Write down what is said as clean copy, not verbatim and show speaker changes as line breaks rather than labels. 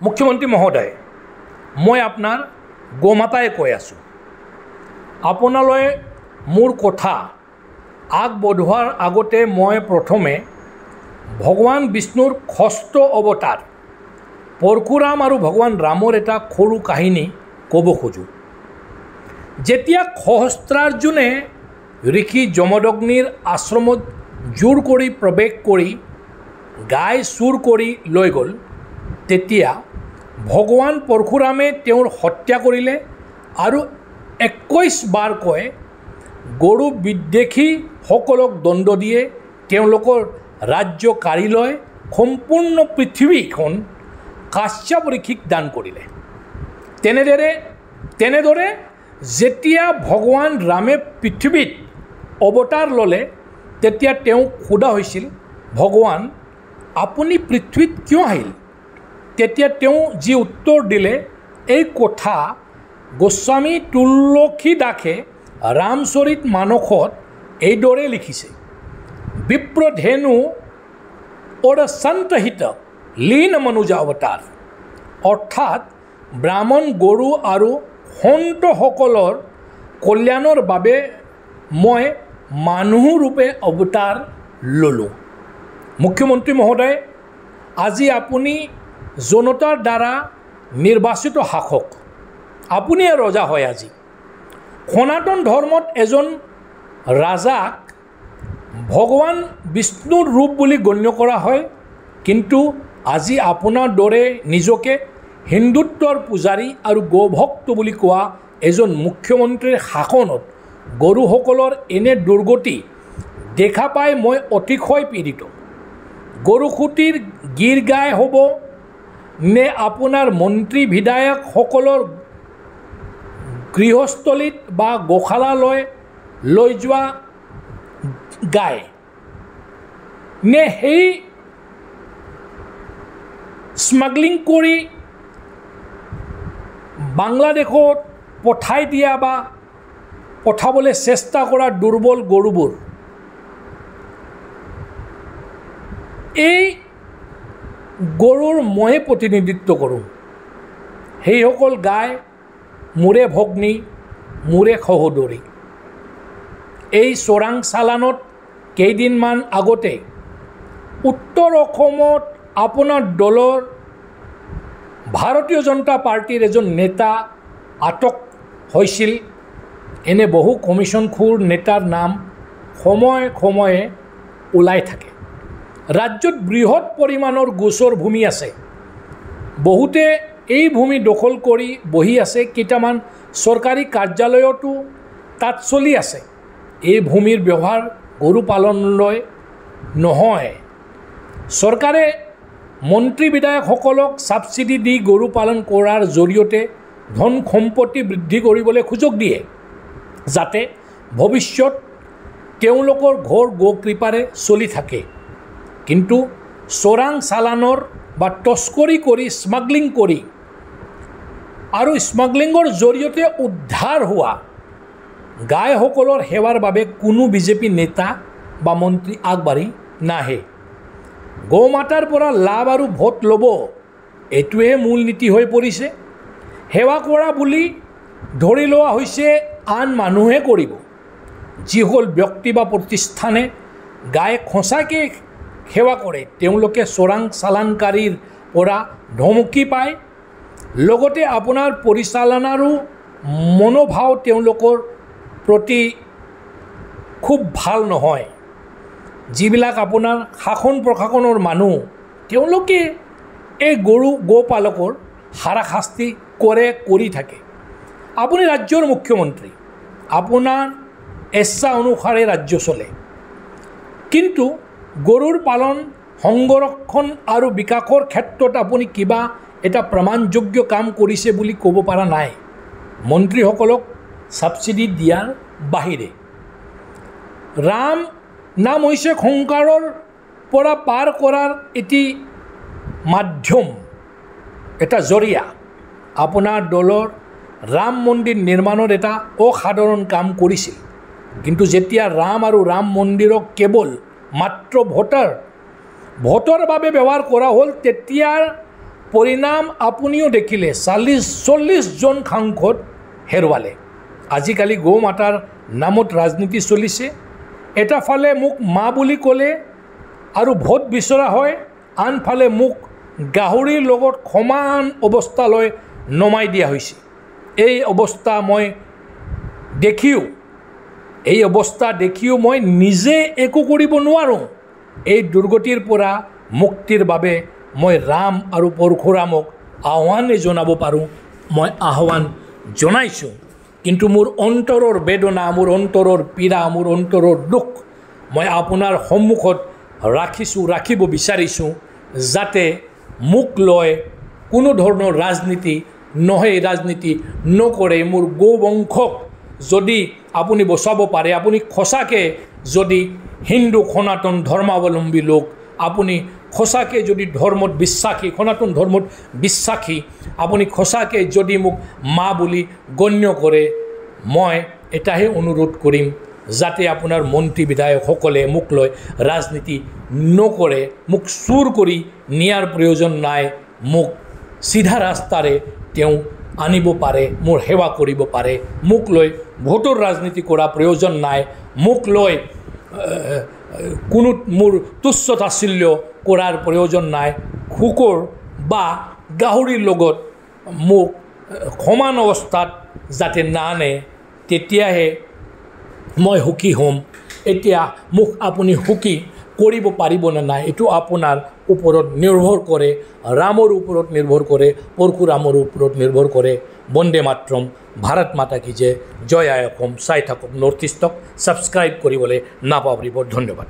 মুখ্যমন্ত্ৰী মহোদয়, মই আপোনাৰ গোমাতাই কৈ আছোঁ। আপোনালৈ মোৰ কথা আগবঢ়োৱাৰ আগতে মই প্ৰথমে ভগৱান বিষ্ণুৰ ষষ্ঠ অৱতাৰ পৰশুৰাম আৰু ভগৱান ৰামৰ এটা সৰু কাহিনী ক'ব খোজোঁ। যেতিয়া সহস্ৰাৰ্জুনে ঋষি যমদগ্নিৰ আশ্ৰমত জোৰ কৰি প্ৰৱেশ কৰি গাই চুৰ কৰি লৈ গ'ল, তেতিয়া ভগৱান পৰশুৰামে তেওঁৰ হত্যা কৰিলে আৰু 21 বাৰকৈ গৰু বিদ্বেষীসকলক দণ্ড দিয়ে তেওঁলোকৰ ৰাজ্য কাঢ়ি লৈ সম্পূৰ্ণ পৃথিৱীখন কাশ্যপ ঋষিক দান কৰিলে। তেনেদৰে যেতিয়া ভগৱান ৰামে পৃথিৱীত অৱতাৰ ল'লে, তেতিয়া তেওঁক সোধা হৈছিল, ভগৱান আপুনি পৃথিৱীত কিয় আহিল? তেতিয়া তেওঁ যি উত্তৰ দিলে, এই কথা গোস্বামী তুলসীদাসে ৰামচৰিত মানসত এইদৰে লিখিছে, বিপ্ৰধেনু অৰসন্তহিত লীন মনুজ অৱতাৰ, অৰ্থাৎ ব্ৰাহ্মণ গৰু আৰু সন্তসকলৰ কল্যাণৰ বাবে মই মানুহ ৰূপে অৱতাৰ ল'লোঁ। মুখ্যমন্ত্ৰী মহোদয়, আজি আপুনি জনতাৰ দ্বাৰা নিৰ্বাচিত শাসক, আপুনিয়ে ৰজা হয়। আজি সনাতন ধৰ্মত এজন ৰাজাক ভগৱান বিষ্ণুৰ ৰূপ বুলি গণ্য কৰা হয়, কিন্তু আজি আপোনাৰ দৰে নিজকে হিন্দুত্বৰ পূজাৰী আৰু গোভক্ত বুলি কোৱা এজন মুখ্যমন্ত্ৰীৰ শাসনত গৰুসকলৰ এনে দুৰ্গতি দেখা পাই মই অতিশয় পীড়িত। গৰুসুঁতিৰ গীৰ গাই হ'ব নে আপোনাৰ মন্ত্ৰী বিধায়কসকলৰ গৃহস্থলীত বা গোশালালৈ লৈ যোৱা গাই, নে সেই স্মাগলিং কৰি বাংলাদেশত পঠাই দিয়া বা পঠাবলৈ চেষ্টা কৰা দুৰ্বল গৰুবোৰ? এই গৰুৰ ময়ে প্ৰতিনিধিত্ব কৰোঁ। সেইসকল গাই মোৰে ভগ্নী, মোৰে সহোদৰী। এই চোৰাং চালানত কেইদিনমান আগতে উত্তৰ অসমত আপোনাৰ দলৰ ভাৰতীয় জনতা পাৰ্টীৰ এজন নেতা আটক হৈছিল। এনে বহু কমিশ্যনখোৰ নেতাৰ নাম সময়ে সময়ে ওলাই থাকে। ৰাজ্যত বৃহৎ পৰিমাণৰ গোচৰ ভূমি আছে। বহুতে এই ভূমি দখল কৰি বহি আছে। কেইটামান চৰকাৰী কাৰ্যালয়তো তাত চলি আছে। এই ভূমিৰ ব্যৱহাৰ গৰু পালনলৈ নহয়। চৰকাৰে মন্ত্ৰী বিধায়কসকলক ছাবচিডি দি গৰু পালন কৰাৰ জৰিয়তে ধন সম্পত্তি বৃদ্ধি কৰিবলৈ সুযোগ দিয়ে, যাতে ভৱিষ্যত তেওঁলোকৰ ঘৰ গোকৃপাৰে চলি থাকে। কিন্তু চোৰাং চালানৰ বা তস্কৰি কৰি স্মাগলিং কৰি আৰু স্মাগলিঙৰ জৰিয়তে উদ্ধাৰ হোৱা গাইসকলৰ সেৱাৰ বাবে কোনো বিজেপি নেতা বা মন্ত্ৰী আগবাঢ়ি নাহে। গৌমাতাৰ পৰা লাভ আৰু ভোট ল'ব, এইটোৱে মূল নীতি হৈ পৰিছে। সেৱা কৰা বুলি ধৰি লোৱা হৈছে আন মানুহে কৰিব। যিসকল ব্যক্তি বা প্ৰতিষ্ঠানে গাইক সঁচাকৈ সেৱা কৰে, তেওঁলোকে চোৰাং চালানকাৰীৰ পৰা ধমকি পায়। লগতে আপোনাৰ পৰিচালনাৰো মনোভাৱ তেওঁলোকৰ প্ৰতি খুব ভাল নহয়। যিবিলাক আপোনাৰ শাসন প্ৰশাসনৰ মানুহ, তেওঁলোকে এই গোপালকৰ হাৰাশাস্তি কৰি থাকে। আপুনি ৰাজ্যৰ মুখ্যমন্ত্ৰী, আপোনাৰ ইচ্ছা অনুসাৰে ৰাজ্য চলে, কিন্তু গৰুৰ পালন, সংৰক্ষণ আৰু বিকাশৰ ক্ষেত্ৰত আপুনি কিবা এটা প্ৰমাণযোগ্য কাম কৰিছে বুলি ক'ব পৰা নাই। মন্ত্ৰীসকলক ছাবচিডি দিয়াৰ বাহিৰে। ৰাম নাম হৈছে সংসাৰৰ পৰা পাৰ কৰাৰ এটি মাধ্যম, এটা জৰিয়া। আপোনাৰ দলৰ ৰাম মন্দিৰ নিৰ্মাণৰ এটা অসাধাৰণ কাম কৰিছিল, কিন্তু যেতিয়া ৰাম আৰু ৰাম মন্দিৰক কেৱল মাত্ৰ ভোটৰ বাবে ব্যৱহাৰ কৰা হ'ল, তেতিয়াৰ পৰিণাম আপুনিও দেখিলে 40জন সাংসদ হেৰুৱালে। আজিকালি গৌ মাতাৰ নামত ৰাজনীতি চলিছে। এটা ফালে মোক মা বুলি ক'লে আৰু ভোট বিচৰা হয়, আনফালে মোক গাহৰিৰ লগত সমান অৱস্থালৈ নমাই দিয়া হৈছে। এই অৱস্থা দেখিও মই নিজে একো কৰিব নোৱাৰোঁ। এই দুৰ্গতিৰ পৰা মুক্তিৰ বাবে মই ৰাম আৰু পৰশুৰামক আহ্বানে জনাব পাৰোঁ, মই আহ্বান জনাইছোঁ। কিন্তু মোৰ অন্তৰৰ বেদনা, মোৰ অন্তৰৰ পীড়া, মোৰ অন্তৰৰ দুখ মই আপোনাৰ সন্মুখত ৰাখিব বিচাৰিছোঁ, যাতে মোক লৈ কোনো ধৰণৰ ৰাজনীতি নকৰে। মোৰ গৌ বংশক যদি আপুনি বচাব পাৰে, আপুনি সঁচাকৈ যদি হিন্দু সনাতন ধৰ্মাৱলম্বী লোক, আপুনি সঁচাকৈ যদি সনাতন ধৰ্মত বিশ্বাসী, আপুনি সঁচাকৈ যদি মোক মা বুলি গণ্য কৰে, মই এটাহে অনুৰোধ কৰিম, যাতে আপোনাৰ মন্ত্ৰী বিধায়কসকলে মোক লৈ ৰাজনীতি নকৰে। মোক চুৰ কৰি নিয়াৰ প্ৰয়োজন নাই। মোক চিধা ৰাস্তাৰে তেওঁ আনিব পাৰে, মোৰ সেৱা কৰিব পাৰে। মোক লৈ ভোটৰ ৰাজনীতি কৰা প্ৰয়োজন নাই। মোক লৈ কোনো মোৰ তুচ্ছ তাচ্ছিল্য কৰাৰ প্ৰয়োজন নাই। কুকুৰ বা গাহৰিৰ লগত মোক সমান অৱস্থাত যাতে নানে, তেতিয়াহে মই সুখী হ'ম। এতিয়া মোক আপুনি সুখী কৰিব পাৰিব নে নাই, এইটো আপোনাৰ ওপৰত নিৰ্ভৰ কৰে, ৰামৰ ওপৰত নিৰ্ভৰ কৰে, পৰশুৰামৰ ওপৰত নিৰ্ভৰ কৰে। বন্দে মাতৰম, ভাৰত মাতা কি জয়, জয় আই অসম। চাই থাকক নৰ্থ ইষ্টক, ছাবস্ক্ৰাইব কৰিবলৈ নাপাহৰিব। ধন্যবাদ।